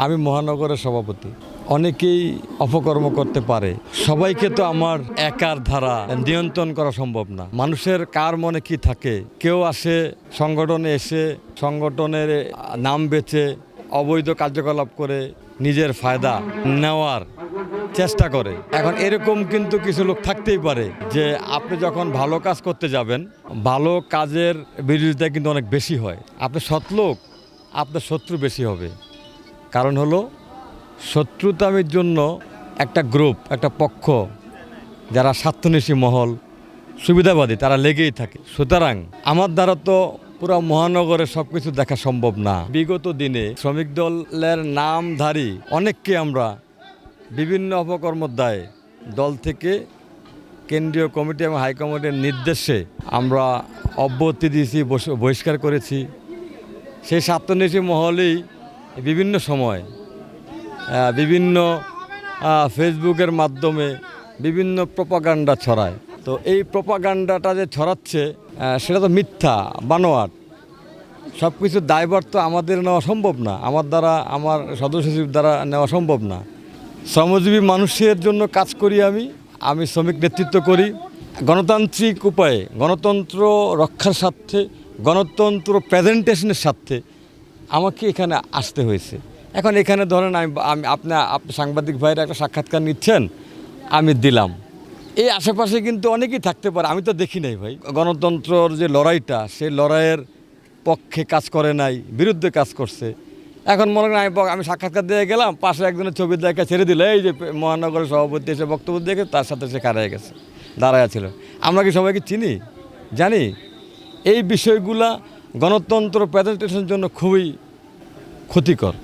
আমি মহানগরের সভাপতি। অনেকেই অপকর্ম করতে পারে, সবাইকে তো আমার একার ধারা নিয়ন্ত্রণ করা সম্ভব না। মানুষের কার মনে কি থাকে, কেউ আসে সংগঠনে এসে সংগঠনের নাম বেচে অবৈধ কার্যকলাপ করে নিজের ফায়দা নেওয়ার চেষ্টা করে। এখন এরকম কিন্তু কিছু লোক থাকতেই পারে যে আপনি যখন ভালো কাজ করতে যাবেন, ভালো কাজের বিরোধিতা কিন্তু অনেক বেশি হয়। আপনি সৎ লোক, আপনার শত্রু বেশি হবে। কারণ হলো শত্রুতামির জন্য একটা গ্রুপ, একটা পক্ষ, যারা স্বার্থন্বেষী মহল, সুবিধাবাদী, তারা লেগেই থাকে। সুতরাং আমার দ্বারা তো পুরো মহানগরে সব কিছু দেখা সম্ভব না। বিগত দিনে শ্রমিক দলের নামধারী অনেককে আমরা বিভিন্ন অপকর্মের দায়ে দল থেকে কেন্দ্রীয় কমিটি এবং হাইকমান্ডের নির্দেশে আমরা অব্যাহতি দিয়েছি, বহিষ্কার করেছি। সেই স্বার্থন্বেষী মহলেই বিভিন্ন সময় বিভিন্ন ফেসবুকের মাধ্যমে বিভিন্ন প্রপাগান্ডা ছড়ায়। তো এই প্রপাগান্ডাটা যে ছড়াচ্ছে সেটা তো মিথ্যা, বানোয়াট। সব কিছুর দায়ভার তো আমাদের নেওয়া সম্ভব না, আমার দ্বারা, আমার সদস্য সচিব দ্বারা নেওয়া সম্ভব না। শ্রমজীবী মানুষের জন্য কাজ করি আমি শ্রমিক নেতৃত্ব করি। গণতান্ত্রিক উপায়ে গণতন্ত্র রক্ষার স্বার্থে, গণতন্ত্র প্রেজেন্টেশনের স্বার্থে আমাকে এখানে আসতে হয়েছে। এখন এখানে ধরেন আপনি সাংবাদিক ভাইরা একটা সাক্ষাৎকার নিচ্ছেন, আমি দিলাম। এই আশেপাশে কিন্তু অনেকেই থাকতে পারে, আমি তো দেখি নাই ভাই। গণতন্ত্রর যে লড়াইটা, সেই লড়াইয়ের পক্ষে কাজ করে নাই, বিরুদ্ধে কাজ করছে। এখন মনে করেন আমি সাক্ষাৎকার দিয়ে গেলাম, পাশে একজনের ছবি দেখে ছেড়ে দিল, এই যে মহানগরের সভাপতি এসে বক্তব্য দেখে তার সাথে সে খাড়ায় গেছে, দাঁড়ায় ছিল। আমরা কি সবাইকে চিনি, জানি? এই বিষয়গুলা গণতন্ত্র প্রেজেন্টেশনের জন্য খুবই ক্ষতিকর।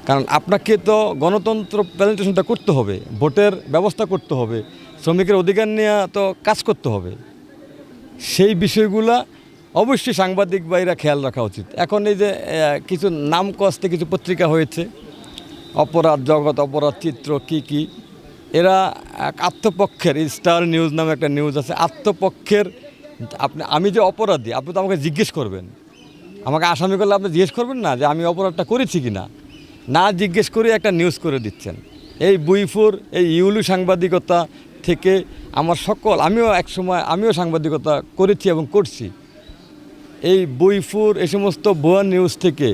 কারণ আপনাকে তো গণতন্ত্র প্রেজেন্টেশনটা করতে হবে, ভোটের ব্যবস্থা করতে হবে, শ্রমিকের অধিকার নিয়ে তো কাজ করতে হবে। সেই বিষয়গুলা অবশ্যই সাংবাদিক ভাইরা খেয়াল রাখা উচিত। এখন এই যে কিছু নাম কস্তে কিছু পত্রিকা হয়েছে, অপরাধ জগৎ, অপরাধ চিত্র, কি এরা আত্মপক্ষের, স্টার নিউজ নামে একটা নিউজ আছে, আত্মপক্ষের। আমি যে অপরাধী, আপনি তো আমাকে জিজ্ঞেস করবেন। আমাকে আসামি করলে আপনি জিজ্ঞেস করবেন না যে আমি অপরাধটা করেছি কি না। না জিজ্ঞেস করে একটা নিউজ করে দিচ্ছেন। এই বুইফুর, এই ইউলু সাংবাদিকতা থেকে আমিও সাংবাদিকতা করেছি এবং করছি। এই বুইফুর, এই সমস্ত ভুয়া নিউজ থেকে,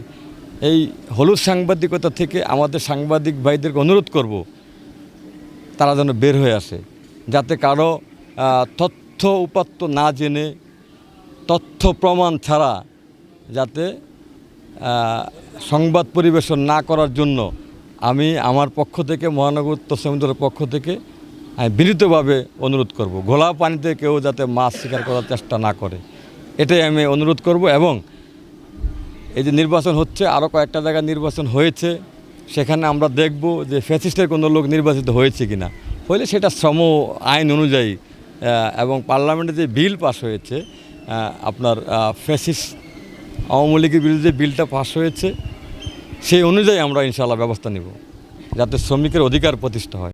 এই হলুদ সাংবাদিকতা থেকে আমাদের সাংবাদিক ভাইদেরকে অনুরোধ করব তারা যেন বের হয়ে আসে, যাতে কারো তথ্য উপাত্ত না জেনে, তথ্য প্রমাণ ছাড়া যাতে সংবাদ পরিবেশন না করার জন্য আমি আমার পক্ষ থেকে, মহানগর উত্তর শ্রমিক দলের পক্ষ থেকে আমি বিনীতভাবে অনুরোধ করব। ঘোলা পানিতে কেউ যাতে মাছ শিকার করার চেষ্টা না করে, এটাই আমি অনুরোধ করব। এবং এই যে নির্বাচন হচ্ছে, আরও কয়েকটা জায়গায় নির্বাচন হয়েছে, সেখানে আমরা দেখব যে ফ্যাসিস্টের কোনো লোক নির্বাচিত হয়েছে কিনা। হলে সেটা শ্রম আইন অনুযায়ী এবং পার্লামেন্টে যে বিল পাস হয়েছে, আপনার ফ্যাসিস্ট আওয়ামী লীগের বিরুদ্ধে বিলটা পাস হয়েছে, সেই অনুযায়ী আমরা ইনশাআল্লাহ ব্যবস্থা নিব, যাতে শ্রমিকের অধিকার প্রতিষ্ঠা হয়।